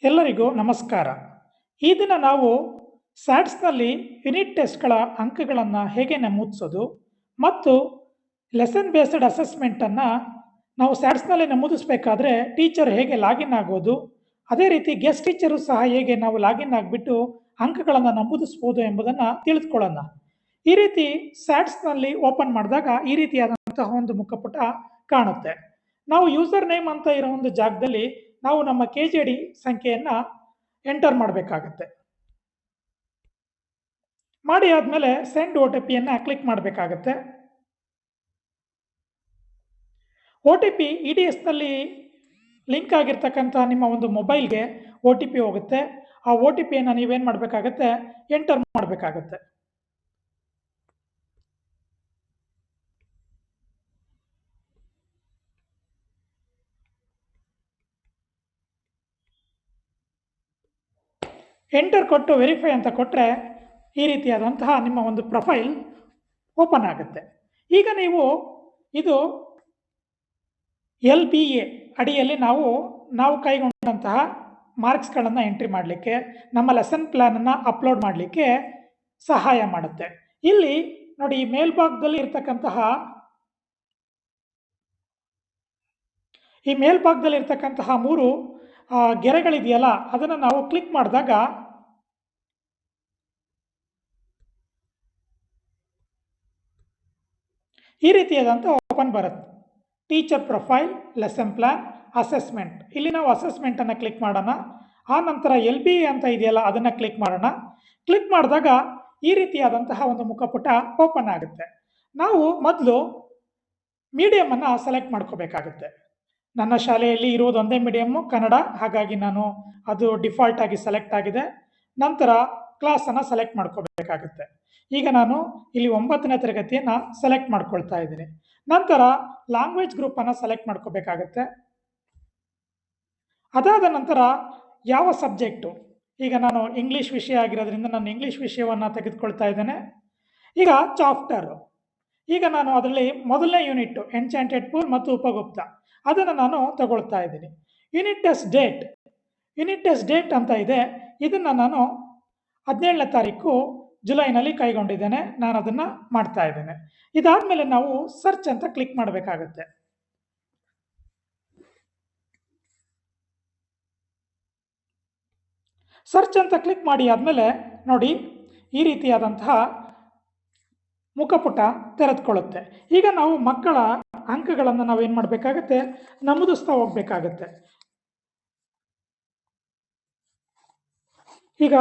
ಎಲ್ಲರಿಗೂ ನಮಸ್ಕಾರ. ಈ ದಿನ ನಾವು ಸ್ಯಾಟ್ಸ್‌ನಲ್ಲಿ ಯೂನಿಟ್ ಟೆಸ್ಟ್‌ಗಳ ಅಂಕಗಳನ್ನು ಹೇಗೆ ನಮೂದಿಸೋದು ಮತ್ತು ಲೆಸನ್ ಬೇಸ್ಡ್ ಅಸೆಸ್ಮೆಂಟನ್ನು ನಾವು ಸ್ಯಾಟ್ಸ್‌ನಲ್ಲಿ ನಮೂದಿಸಬೇಕಾದ್ರೆ ಟೀಚರ್ ಹೇಗೆ ಲಾಗಿನ್ ಆಗೋದು, ಅದೇ ರೀತಿ ಗೆಸ್ಟ್ ಟೀಚರು ಸಹ ಹೇಗೆ ನಾವು ಲಾಗಿನ್ ಆಗಿಬಿಟ್ಟು ಅಂಕಗಳನ್ನು ನಮೂದಿಸ್ಬೋದು ಎಂಬುದನ್ನು ತಿಳಿದುಕೊಳ್ಳೋಣ. ಈ ರೀತಿ ಸ್ಯಾಟ್ಸ್‌ನಲ್ಲಿ ಓಪನ್ ಮಾಡಿದಾಗ ಈ ರೀತಿಯಾದಂತಹ ಒಂದು ಮುಖಪುಟ ಕಾಣುತ್ತೆ. ನಾವು ಯೂಸರ್ ನೇಮ್ ಅಂತ ಇರೋ ಒಂದು ಜಾಗದಲ್ಲಿ ನಾವು ನಮ್ಮ KJD ಸಂಖ್ಯೆಯನ್ನು ಎಂಟರ್ ಮಾಡಬೇಕಾಗತ್ತೆ. ಮಾಡಿ ಆದಮೇಲೆ ಸೆಂಡ್ OTPಯನ್ನು ಕ್ಲಿಕ್ ಮಾಡಬೇಕಾಗತ್ತೆ. OTP EDSನಲ್ಲಿ ಲಿಂಕ್ ಆಗಿರ್ತಕ್ಕಂಥ ನಿಮ್ಮ ಒಂದು ಮೊಬೈಲ್ಗೆ OTP ಹೋಗುತ್ತೆ. ಆ OTPಯನ್ನು ನೀವೇನು ಮಾಡಬೇಕಾಗತ್ತೆ, ಎಂಟರ್ ಮಾಡಬೇಕಾಗತ್ತೆ. ಎಂಟರ್ ಕೊಟ್ಟು ವೆರಿಫೈ ಅಂತ ಕೊಟ್ಟರೆ ಈ ರೀತಿಯಾದಂತಹ ನಿಮ್ಮ ಒಂದು ಪ್ರೊಫೈಲ್ ಓಪನ್ ಆಗುತ್ತೆ. ಈಗ ನೀವು ಇದು LBA ಅಡಿಯಲ್ಲಿ ನಾವು ಕೈಗೊಂಡಂತಹ ಮಾರ್ಕ್ಸ್ಗಳನ್ನು ಎಂಟ್ರಿ ಮಾಡಲಿಕ್ಕೆ, ನಮ್ಮ ಲೆಸನ್ ಪ್ಲ್ಯಾನನ್ನು ಅಪ್ಲೋಡ್ ಮಾಡಲಿಕ್ಕೆ ಸಹಾಯ ಮಾಡುತ್ತೆ. ಇಲ್ಲಿ ನೋಡಿ, ಈ ಮೇಲ್ಭಾಗದಲ್ಲಿ ಇರ್ತಕ್ಕಂತಹ 3 ಗೆರೆಗಳಿದೆಯಲ್ಲ, ಅದನ್ನು ನಾವು ಕ್ಲಿಕ್ ಮಾಡಿದಾಗ ಈ ರೀತಿಯಾದಂಥ ಓಪನ್ ಬರುತ್ತೆ. Teacher profile, lesson plan, assessment. ಇಲ್ಲಿ ನಾವು ಅಸೆಸ್ಮೆಂಟನ್ನು ಕ್ಲಿಕ್ ಮಾಡೋಣ. ಆ ನಂತರ LBA ಅಂತ ಇದೆಯಲ್ಲ, ಅದನ್ನು ಕ್ಲಿಕ್ ಮಾಡೋಣ. ಕ್ಲಿಕ್ ಮಾಡಿದಾಗ ಈ ರೀತಿಯಾದಂತಹ ಒಂದು ಮುಖಪುಟ ಓಪನ್ ಆಗುತ್ತೆ. ನಾವು ಮೊದಲು ಮೀಡಿಯಮನ್ನು ಸೆಲೆಕ್ಟ್ ಮಾಡ್ಕೋಬೇಕಾಗುತ್ತೆ. ನನ್ನ ಶಾಲೆಯಲ್ಲಿ ಇರುವುದು ಒಂದೇ ಮೀಡಿಯಮ್ಮು, ಕನ್ನಡ. ಹಾಗಾಗಿ ಅದು ಡಿಫಾಲ್ಟ್ ಆಗಿ ಸೆಲೆಕ್ಟ್ ಆಗಿದೆ. ನಂತರ ಕ್ಲಾಸನ್ನು ಸೆಲೆಕ್ಟ್ ಮಾಡ್ಕೋಬೇಕಾಗುತ್ತೆ. ಈಗ ನಾನು ಇಲ್ಲಿ 9ನೇ ತರಗತಿಯನ್ನು ಸೆಲೆಕ್ಟ್ ಮಾಡ್ಕೊಳ್ತಾ ಇದ್ದೀನಿ. ನಂತರ ಲ್ಯಾಂಗ್ವೇಜ್ ಗ್ರೂಪನ್ನು ಸೆಲೆಕ್ಟ್ ಮಾಡ್ಕೋಬೇಕಾಗತ್ತೆ. ಅದಾದ ನಂತರ ಯಾವ ಸಬ್ಜೆಕ್ಟು, ಈಗ ನಾನು ಇಂಗ್ಲೀಷ್ ವಿಷಯ ಆಗಿರೋದ್ರಿಂದ ನಾನು ಇಂಗ್ಲೀಷ್ ವಿಷಯವನ್ನು ತೆಗೆದುಕೊಳ್ತಾ ಇದ್ದೇನೆ. ಈಗ ಚಾಪ್ಟರು, ಈಗ ನಾನು ಅದರಲ್ಲಿ ಮೊದಲನೇ ಯೂನಿಟ್ ಎನ್ಚಾಂಟೆಡ್ ಪೂಲ್ ಮತ್ತು ಉಪಗುಪ್ತ, ಅದನ್ನು ನಾನು ತಗೊಳ್ತಾ ಇದ್ದೀನಿ. ಯೂನಿಟ್ ಟೆಸ್ಟ್ ಡೇಟ್ ಅಂತ ಇದೆ. ಇದನ್ನು ನಾನು 17ನೇ ತಾರೀಕು ಜುಲೈನಲ್ಲಿ ಕೈಗೊಂಡಿದ್ದೇನೆ. ನಾನು ಅದನ್ನು ಮಾಡ್ತಾ ಇದ್ದೇನೆ. ಇದಾದಮೇಲೆ ನಾವು ಸರ್ಚ್ ಅಂತ ಕ್ಲಿಕ್ ಮಾಡಬೇಕಾಗತ್ತೆ. ಸರ್ಚ್ ಅಂತ ಕ್ಲಿಕ್ ಮಾಡಿ ಆದಮೇಲೆ ನೋಡಿ, ಈ ರೀತಿಯಾದಂತಹ ಮುಖಪುಟ ತೆರೆದುಕೊಳ್ಳುತ್ತೆ. ಈಗ ನಾವು ಮಕ್ಕಳ ಅಂಕಗಳನ್ನು ನಾವೇನು ಮಾಡಬೇಕಾಗತ್ತೆ, ನಮೂದಿಸ್ತಾ ಹೋಗ್ಬೇಕಾಗತ್ತೆ. ಈಗ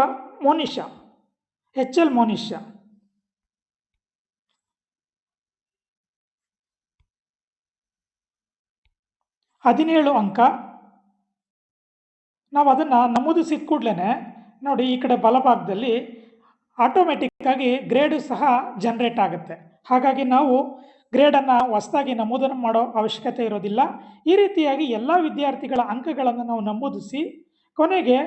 ಮೋನಿಶಾ, HL ಮೋನಿಶಾ, $17 ಅಂಕ. ನಾವು ಅದನ್ನು ನಮೂದಿಸಿದ ಕೂಡಲೇ ನೋಡಿ, ಈ ಕಡೆ ಬಲಭಾಗದಲ್ಲಿ ಆಟೋಮೆಟಿಕ್ ಆಗಿ ಗ್ರೇಡು ಸಹ ಜನರೇಟ್ ಆಗುತ್ತೆ. ಹಾಗಾಗಿ ನಾವು ಗ್ರೇಡನ್ನು ಹೊಸದಾಗಿ ನಮೂದನೆ ಮಾಡೋ ಅವಶ್ಯಕತೆ ಇರೋದಿಲ್ಲ. ಈ ರೀತಿಯಾಗಿ ಎಲ್ಲ ವಿದ್ಯಾರ್ಥಿಗಳ ಅಂಕಗಳನ್ನು ನಾವು ನಮೂದಿಸಿ ಕೊನೆಗೆ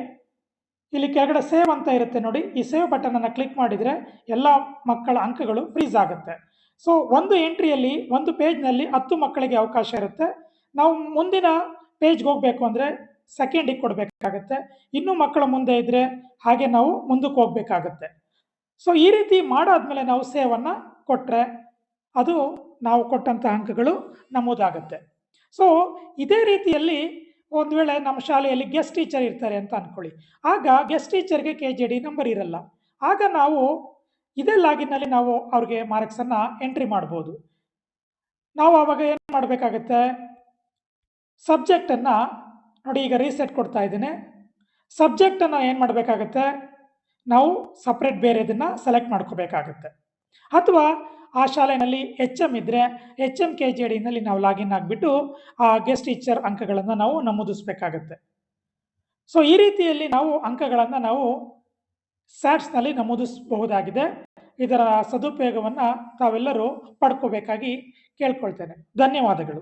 ಇಲ್ಲಿ ಕೆಳಗಡೆ ಸೇವ್ ಅಂತ ಇರುತ್ತೆ ನೋಡಿ, ಈ ಸೇವ್ ಬಟನನ್ನು ಕ್ಲಿಕ್ ಮಾಡಿದರೆ ಎಲ್ಲ ಮಕ್ಕಳ ಅಂಕಗಳು ಫ್ರೀಸ್ ಆಗುತ್ತೆ. ಸೊ ಒಂದು ಎಂಟ್ರಿಯಲ್ಲಿ, ಒಂದು ಪೇಜ್ನಲ್ಲಿ 10 ಮಕ್ಕಳಿಗೆ ಅವಕಾಶ ಇರುತ್ತೆ. ನಾವು ಮುಂದಿನ ಪೇಜ್ಗೆ ಹೋಗಬೇಕು ಅಂದರೆ ಸೆಕೆಂಡಿಗೆ ಕೊಡಬೇಕಾಗತ್ತೆ. ಇನ್ನೂ ಮಕ್ಕಳ ಮುಂದೆ ಇದ್ದರೆ ಹಾಗೆ ನಾವು ಮುಂದಕ್ಕೆ ಹೋಗಬೇಕಾಗತ್ತೆ. ಸೊ ಈ ರೀತಿ ಮಾಡಾದ್ಮೇಲೆ ನಾವು ಸೇವನ್ನು ಕೊಟ್ಟರೆ ಅದು ನಾವು ಕೊಟ್ಟಂಥ ಅಂಕಗಳು ನಮೂದಾಗುತ್ತೆ. ಸೊ ಇದೇ ರೀತಿಯಲ್ಲಿ ಒಂದು ವೇಳೆ ನಮ್ಮ ಶಾಲೆಯಲ್ಲಿ ಗೆಸ್ಟ್ ಟೀಚರ್ ಇರ್ತಾರೆ ಅಂತ ಅಂದ್ಕೊಳ್ಳಿ. ಆಗ ಗೆಸ್ಟ್ ಟೀಚರ್ಗೆ KJD ನಂಬರ್ ಇರಲ್ಲ. ಆಗ ನಾವು ಇದೇ ಲಾಗಿನ್ನಲ್ಲಿ ನಾವು ಅವ್ರಿಗೆ ಮಾರ್ಕ್ಸನ್ನು ಎಂಟ್ರಿ ಮಾಡ್ಬೋದು. ನಾವು ಆವಾಗ ಏನು ಮಾಡಬೇಕಾಗತ್ತೆ, ಸಬ್ಜೆಕ್ಟನ್ನು ನೋಡಿ, ಈಗ ರೀಸೆಟ್ ಕೊಡ್ತಾ ಇದ್ದೀನಿ. ಸಬ್ಜೆಕ್ಟನ್ನು ಏನು ಮಾಡಬೇಕಾಗತ್ತೆ, ನಾವು ಸಪ್ರೇಟ್ ಬೇರೆದನ್ನು ಸೆಲೆಕ್ಟ್ ಮಾಡ್ಕೋಬೇಕಾಗತ್ತೆ. ಅಥವಾ ಆ ಶಾಲೆಯಲ್ಲಿ HM ಇದ್ದರೆ HM KJDನಲ್ಲಿ ನಾವು ಲಾಗಿನ್ ಆಗಿಬಿಟ್ಟು ಆ ಗೆಸ್ಟ್ ಟೀಚರ್ ಅಂಕಗಳನ್ನು ನಾವು ನಮೂದಿಸಬೇಕಾಗತ್ತೆ. ಸೊ ಈ ರೀತಿಯಲ್ಲಿ ನಾವು ಅಂಕಗಳನ್ನು ನಾವು ಸ್ಯಾಟ್ಸ್ನಲ್ಲಿ ನಮೂದಿಸಬಹುದಾಗಿದೆ. ಇದರ ಸದುಪಯೋಗವನ್ನು ತಾವೆಲ್ಲರೂ ಪಡ್ಕೋಬೇಕಾಗಿ ಕೇಳ್ಕೊಳ್ತೇನೆ. ಧನ್ಯವಾದಗಳು.